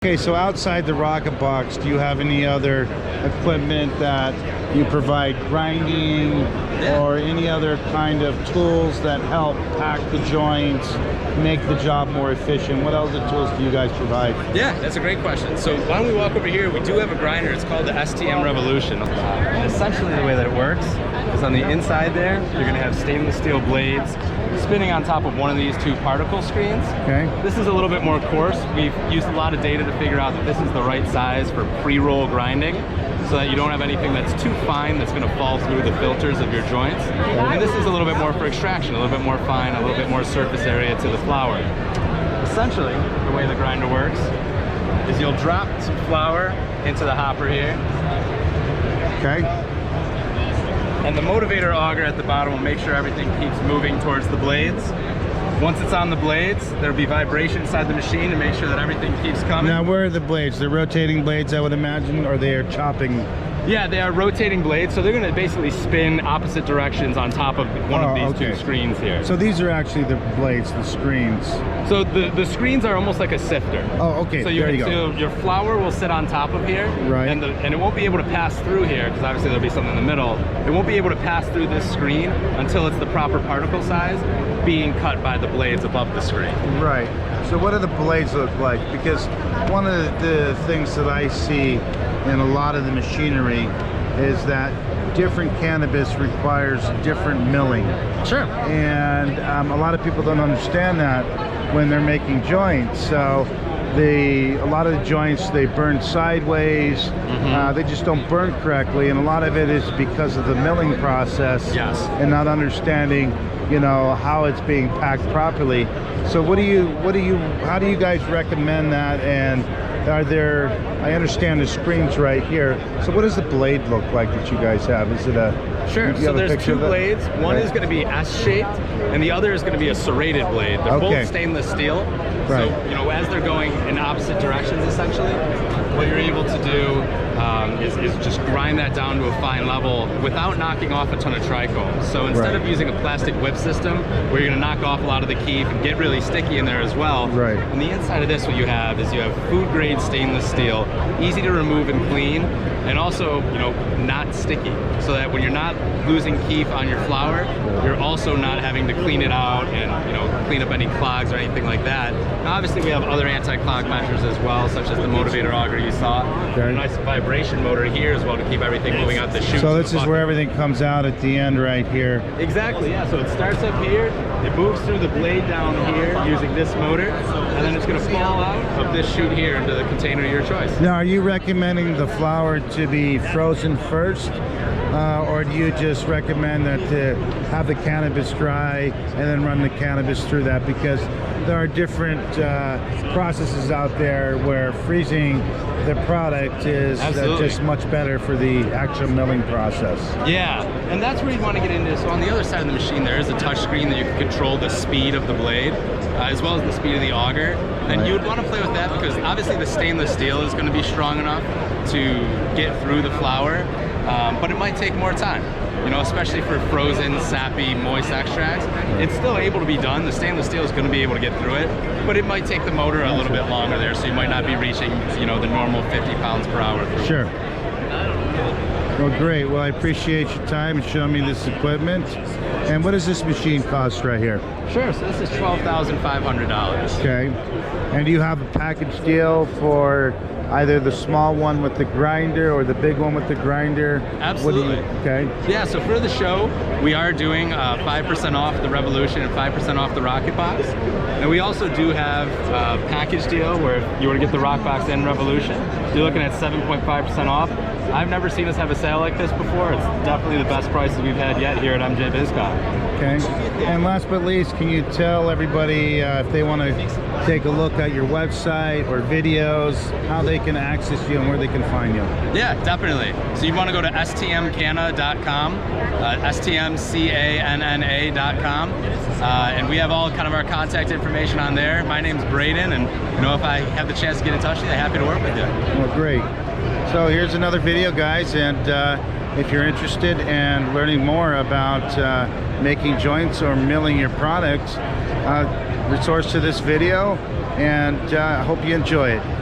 Okay, so outside the Rocketbox, do you have any other equipment that you provide grinding or any other kind of tools that help pack the joints, make the job more efficient? What other tools do you guys provide? Yeah, that's a great question. So why don't we walk over here? We do have a grinder. It's called the STM Revolution. And essentially the way that it works is on the inside there, you're going to have stainless steel blades spinning on top of one of these two particle screens. Okay. This is a little bit more coarse. We've used a lot of data to figure out that this is the right size for pre-roll grinding, so that you don't have anything that's too fine that's going to fall through the filters of your joints. And this is a little bit more for extraction, a little bit more fine, a little bit more surface area to the flour. Essentially, the way the grinder works is you'll drop some flour into the hopper here. Okay. And the motivator auger at the bottom will make sure everything keeps moving towards the blades. Once it's on the blades, there'll be vibration inside the machine to make sure that everything keeps coming. Now, where are the blades? They're rotating blades, I would imagine, or they are chopping? Yeah, they are rotating blades, so they're going to basically spin opposite directions on top of one of these two screens here. So these are actually the blades, the screens. So the screens are almost like a sifter. Oh, okay. So your flour will sit on top of here, right? And it won't be able to pass through here because obviously there'll be something in the middle. It won't be able to pass through this screen until it's the proper particle size being cut by the blades above the screen. Right. So what do the blades look like? Because one of the things that I see in a lot of the machinery is that different cannabis requires different milling. Sure. And a lot of people don't understand that when they're making joints. So a lot of the joints, they burn sideways. They just don't burn correctly, and a lot of it is because of the milling process. Yes. And not understanding, you know, how it's being packed properly. So how do you guys recommend that? And are there, I understand the screens right here, so what does the blade look like that you guys have? Is it a... Sure, so there's two blades. One is going to be S-shaped, and the other is going to be a serrated blade. They're both stainless steel. Right. So, you know, as they're going in opposite directions, essentially, what you're able to do is just grind that down to a fine level without knocking off a ton of trichomes. So instead of using a plastic whip system where you're going to knock off a lot of the keef and get really sticky in there as well, on the inside of this, what you have is you have food-grade stainless steel, easy to remove and clean, and also, you know, not sticky, so that when you're not losing keef on your flour, you're also not having to clean it out and, you know, clean up any clogs or anything like that. Now, obviously, we have other anti-clog measures as well, such as the motivator auger you saw. A nice vibration motor here as well to keep everything moving out the chute. So this is where everything comes out at the end right here. Exactly, yeah. So it starts up here, it moves through the blade down here using this motor, and then it's going to fall out of this chute here into the container of your choice. Now, are you recommending the flour to be frozen first? Or do you just recommend that to have the cannabis dry and then run the cannabis through that? Because there are different processes out there where freezing the product is just much better for the actual milling process. Yeah, and that's where you want to get into. So on the other side of the machine, there is a touch screen that you can control the speed of the blade, as well as the speed of the auger. And you would want to play with that because obviously the stainless steel is going to be strong enough to get through the flour, but it might take more time. You know, especially for frozen, sappy, moist extracts, it's still able to be done. The stainless steel is going to be able to get through it, but it might take the motor a little bit longer there, so you might not be reaching, you know, the normal 50 pounds per hour. Sure. Well, great. Well, I appreciate your time and showing me this equipment. And what does this machine cost right here? Sure. So this is $12,500. Okay. And do you have a package deal for either the small one with the grinder or the big one with the grinder? Absolutely. Okay. Yeah, so for the show, we are doing 5% off the Revolution and 5% off the Rocketbox. And we also do have a package deal where if you were to get the Rocketbox and Revolution, you're looking at 7.5% off. I've never seen us have a sale like this before. It's definitely the best prices we've had yet here at MJBizCon. Okay. And last but least, can you tell everybody if they want to take a look at your website or videos, how they can access you and where they can find you? Yeah, definitely. So you want to go to stmcanna.com, stmcanna.com, and we have all kind of our contact information on there. My name's Braden, and you know, if I have the chance to get in touch with you, I'm happy to work with you. Well, great. So here's another video, guys, and if you're interested in learning more about making joints or milling your products, resource to this video, and I hope you enjoy it.